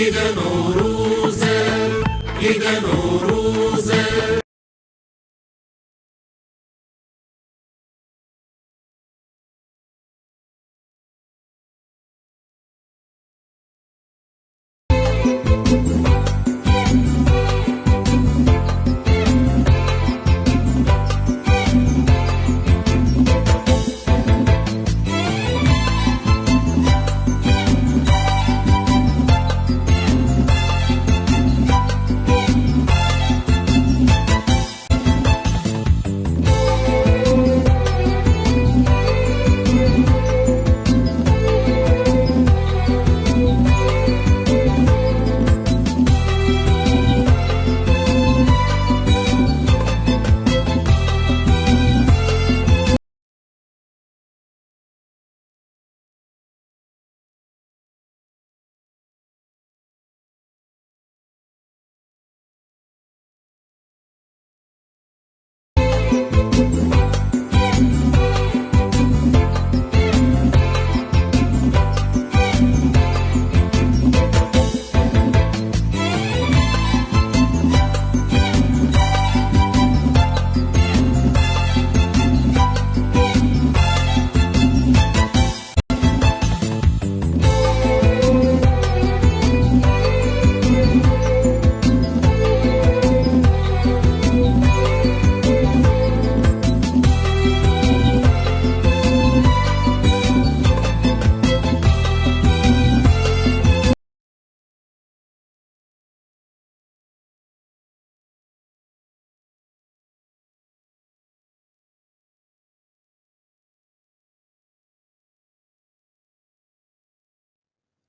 عيد نوروز، عيد نوروز.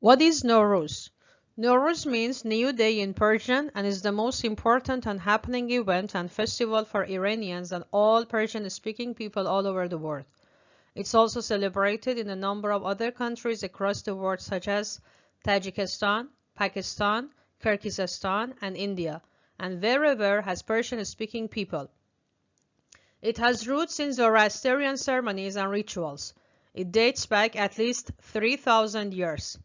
What is Nowruz? Nowruz means New Day in Persian and is the most important and happening event and festival for Iranians and all Persian-speaking people all over the world. It's also celebrated in a number of other countries across the world such as Tajikistan, Pakistan, Kyrgyzstan, and India, and wherever has Persian-speaking people. It has roots in Zoroastrian ceremonies and rituals. It dates back at least 3,000 years.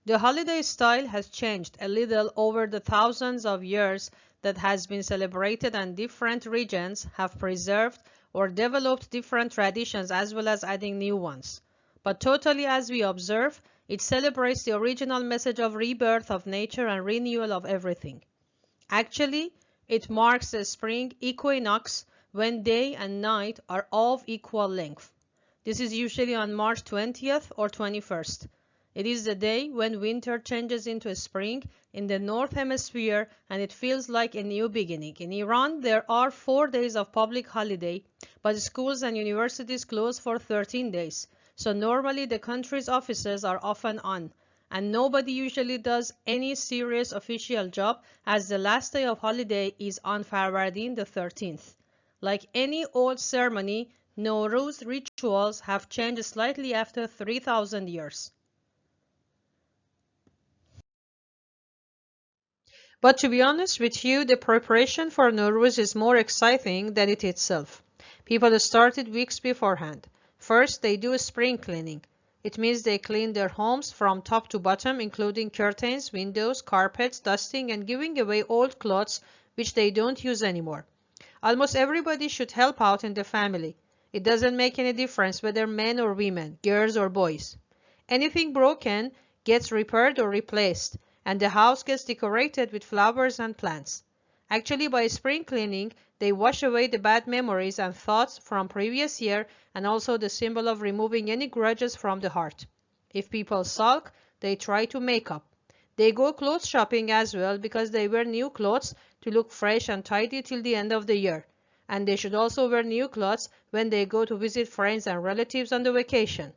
The holiday style has changed a little over the thousands of years that has been celebrated, and different regions have preserved or developed different traditions as well as adding new ones. But totally, as we observe, it celebrates the original message of rebirth of nature and renewal of everything. Actually, it marks the spring equinox when day and night are of equal length. This is usually on March 20th or 21st. It is the day when winter changes into spring in the North Hemisphere, and it feels like a new beginning. In Iran, there are 4 days of public holiday, but schools and universities close for 13 days. So normally the country's offices are often on, and nobody usually does any serious official job, as the last day of holiday is on Farvardin the 13th. Like any old ceremony, Nowruz rituals have changed slightly after 3,000 years. But to be honest with you, the preparation for Nowruz is more exciting than it itself. People started weeks beforehand. First, they do spring cleaning. It means they clean their homes from top to bottom, including curtains, windows, carpets, dusting, and giving away old clothes which they don't use anymore. Almost everybody should help out in the family. It doesn't make any difference whether men or women, girls or boys. Anything broken gets repaired or replaced, and the house gets decorated with flowers and plants. Actually, by spring cleaning, they wash away the bad memories and thoughts from previous year, and also the symbol of removing any grudges from the heart. If people sulk, they try to make up. They go clothes shopping as well because they wear new clothes to look fresh and tidy till the end of the year. And they should also wear new clothes when they go to visit friends and relatives on the vacation.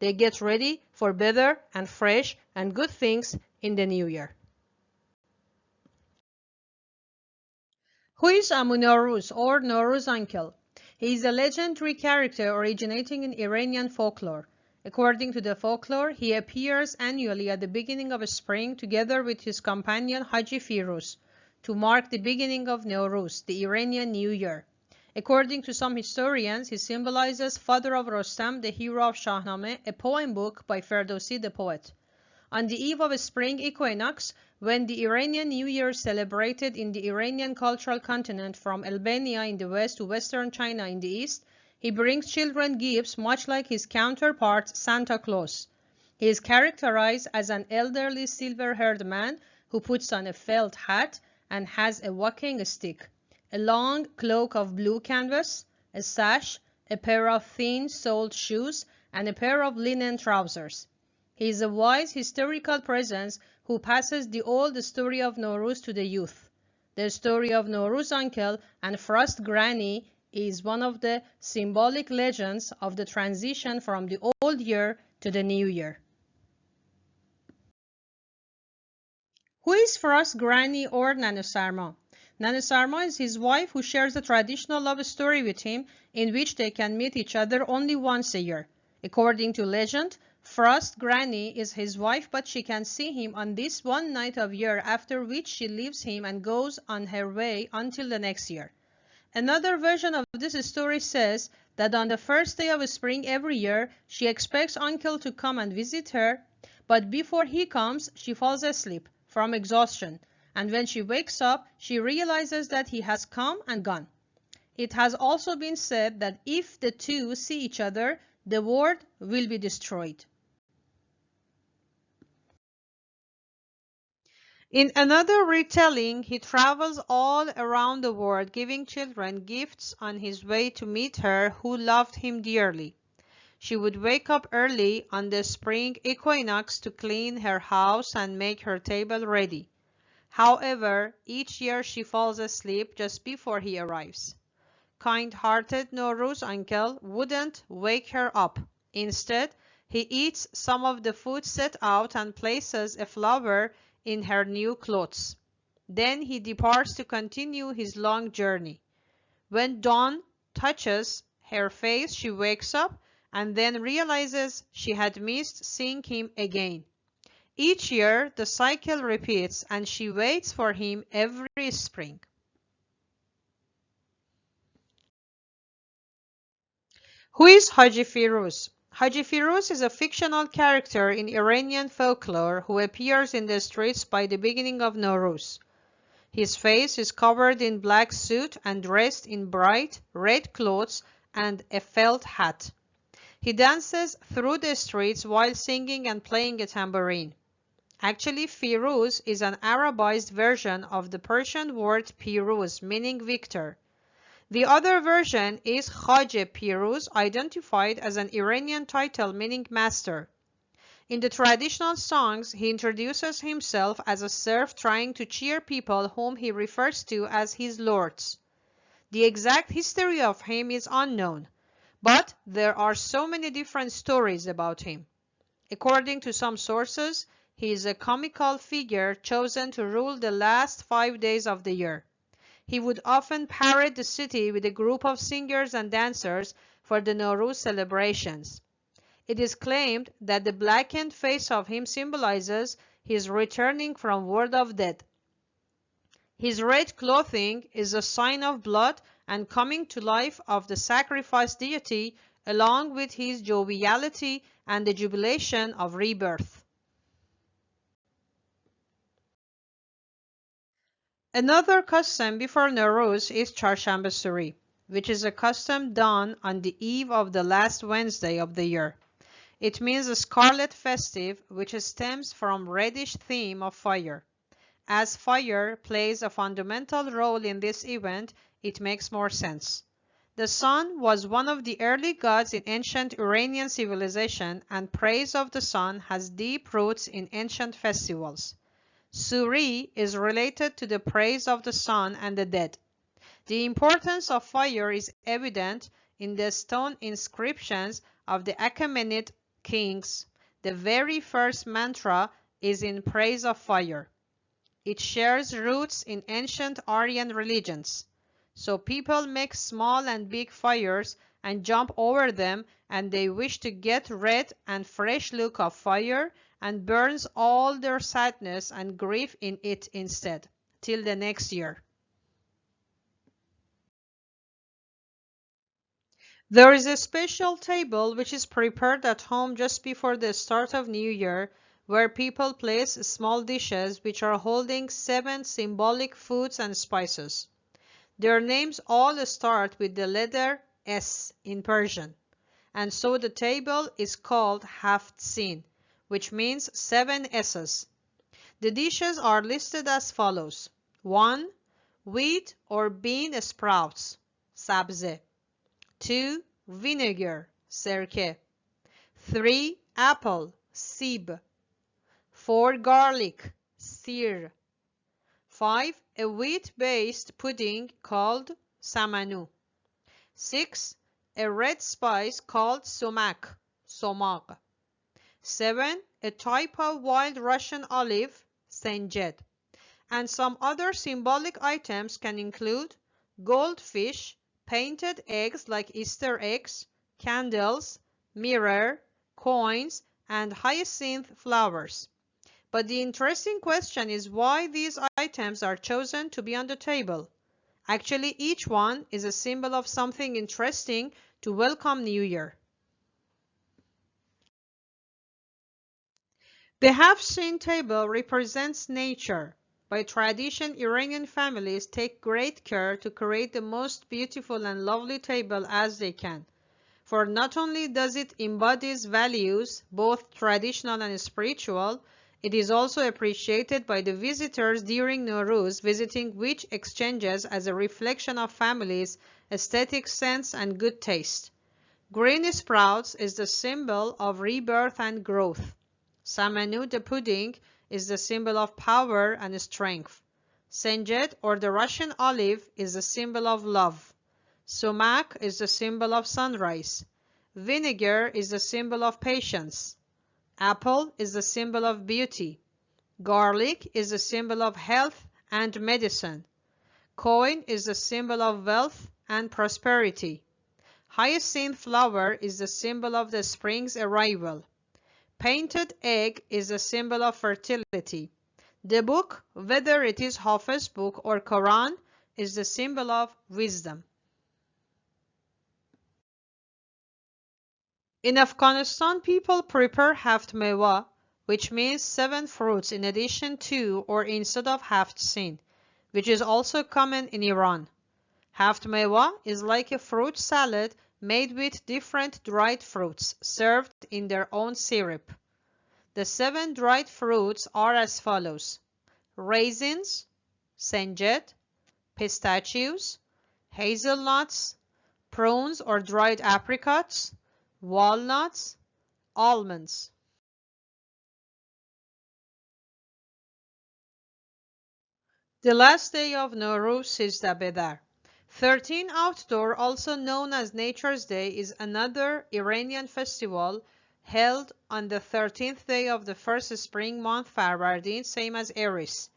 They get ready for better and fresh and good things in the new year. Who is Amu Nowruz, or Nowruz Uncle? He is a legendary character originating in Iranian folklore. According to the folklore, he appears annually at the beginning of spring together with his companion Haji Firuz to mark the beginning of Nowruz, the Iranian New Year. According to some historians, he symbolizes father of Rostam, the hero of Shahnameh, a poem book by Ferdowsi the poet. On the eve of a spring equinox, When the Iranian New Year is celebrated in the Iranian cultural continent from Albania in the west to western China in the east, he brings children gifts much like his counterpart Santa Claus. He is characterized as an elderly silver-haired man who puts on a felt hat and has a walking stick, a long cloak of blue canvas, a sash, a pair of thin-soled shoes, and a pair of linen trousers. He is a wise historical presence who passes the old story of Nowruz to the youth. The story of Nowruz Uncle and Frost Granny is one of the symbolic legends of the transition from the old year to the new year. Who is Frost Granny or Nana Sarma? Nana Sarma is his wife who shares a traditional love story with him in which they can meet each other only once a year. According to legend, Frost Granny is his wife, but she can see him on this one night of year, after which she leaves him and goes on her way until the next year. Another version of this story says that on the first day of spring every year, she expects Uncle to come and visit her, but before he comes, she falls asleep from exhaustion, and when she wakes up, she realizes that he has come and gone. It has also been said that if the two see each other, the world will be destroyed. In another retelling, he travels all around the world giving children gifts on his way to meet her who loved him dearly. She would wake up early on the spring equinox to clean her house and make her table ready. However, each year she falls asleep just before he arrives. Kind-hearted Nowruz uncle wouldn't wake her up. Instead, he eats some of the food set out and places a flower in her new clothes. Then he departs to continue his long journey. When dawn touches her face, she wakes up and then realizes she had missed seeing him again. Each year, the cycle repeats and she waits for him every spring. Who is Haji Firuz? Haji Firuz is a fictional character in Iranian folklore who appears in the streets by the beginning of Nowruz. His face is covered in black suit and dressed in bright red clothes and a felt hat. He dances through the streets while singing and playing a tambourine. Actually, Firuz is an Arabized version of the Persian word Piruz, meaning victor. The other version is Khaja Piruz, identified as an Iranian title meaning master. In the traditional songs, he introduces himself as a serf trying to cheer people whom he refers to as his lords. The exact history of him is unknown, but there are so many different stories about him. According to some sources, he is a comical figure chosen to rule the last 5 days of the year. He would often parade the city with a group of singers and dancers for the Nowruz celebrations. It is claimed that the blackened face of him symbolizes his returning from world of death. His red clothing is a sign of blood and coming to life of the sacrificed deity, along with his joviality and the jubilation of rebirth. Another custom before Nowruz is Charshamba Suri, which is a custom done on the eve of the last Wednesday of the year. It means a scarlet festive, which stems from reddish theme of fire. As fire plays a fundamental role in this event, it makes more sense. The sun was one of the early gods in ancient Iranian civilization, and praise of the sun has deep roots in ancient festivals. Suri is related to the praise of the sun and the dead. The importance of fire is evident in the stone inscriptions of the Achaemenid kings. The very first mantra is in praise of fire. It shares roots in ancient Aryan religions. So people make small and big fires and jump over them, and they wish to get red and fresh look of fire and burns all their sadness and grief in it instead, till the next year. There is a special table which is prepared at home just before the start of New Year, where people place small dishes which are holding 7 symbolic foods and spices. Their names all start with the letter S in Persian, and so the table is called Haft-Sin, which means 7 S's. The dishes are listed as follows: 1. Wheat or bean sprouts, sabze. 2. Vinegar, sirke. 3. Apple, sib. 4. Garlic, sir. 5. A wheat-based pudding called samanu. 6. A red spice called sumak, somag. 7. A type of wild Russian olive, senjed. And some other symbolic items can include goldfish, painted eggs like Easter eggs, candles, mirror, coins, and hyacinth flowers. But the interesting question is why these items are chosen to be on the table. Actually, each one is a symbol of something interesting to welcome New Year. The half-seen table represents nature. By tradition, Iranian families take great care to create the most beautiful and lovely table as they can. For not only does it embodies values, both traditional and spiritual, it is also appreciated by the visitors during Nowruz visiting, which exchanges as a reflection of families' aesthetic sense and good taste. Green sprouts is the symbol of rebirth and growth. Samanu, the pudding, is the symbol of power and strength. Senjet, or the Russian olive, is the symbol of love. Sumak is the symbol of sunrise. Vinegar is the symbol of patience. Apple is the symbol of beauty. Garlic is the symbol of health and medicine. Coin is the symbol of wealth and prosperity. Hyacinth flower is the symbol of the spring's arrival. Painted egg is a symbol of fertility. The book, whether it is Hafiz book or Quran, is the symbol of wisdom. In Afghanistan, people prepare haft mewa, which means 7 fruits in addition to or instead of haft sin, which is also common in Iran. Haft mewa is like a fruit salad made with different dried fruits, served in their own syrup. The 7 dried fruits are as follows: raisins, senjet, pistachios, hazelnuts, prunes or dried apricots, walnuts, almonds. The last day of Nowruz is the Bedar. 13 Outdoor, also known as Nature's Day, is another Iranian festival held on the 13th day of the first spring month Farvardin, same as Eris,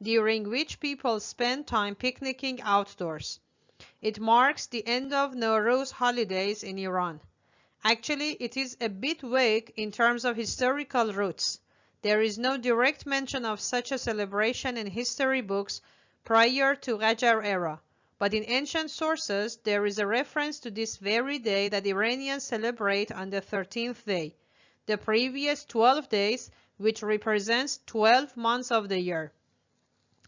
during which people spend time picnicking outdoors. It marks the end of Nowruz holidays in Iran. Actually, it is a bit vague in terms of historical roots. There is no direct mention of such a celebration in history books prior to Qajar era, but in ancient sources there is a reference to this very day that Iranians celebrate on the 13th day, the previous 12 days, which represents 12 months of the year.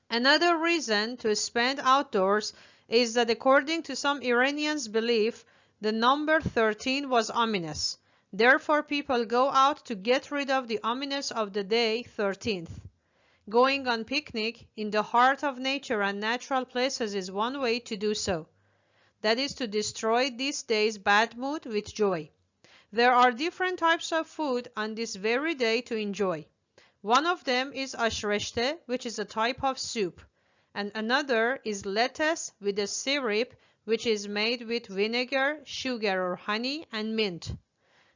Another reason to spend outdoors is that according to some Iranians' belief, the number 13 was ominous. Therefore, people go out to get rid of the ominous of the day 13th. Going on picnic in the heart of nature and natural places is one way to do so. That is to destroy this day's bad mood with joy. There are different types of food on this very day to enjoy. One of them is ashreshte, which is a type of soup, and another is lettuce with a syrup which is made with vinegar, sugar or honey, and mint.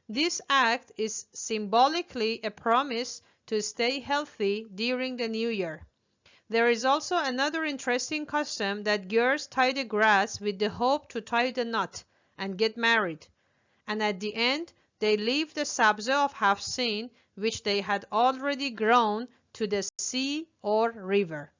This act is symbolically a promise to stay healthy during the new year. There is also another interesting custom that girls tie the grass with the hope to tie the knot and get married. And at the end, they leave the sabze of Hafsin, which they had already grown, to the sea or river.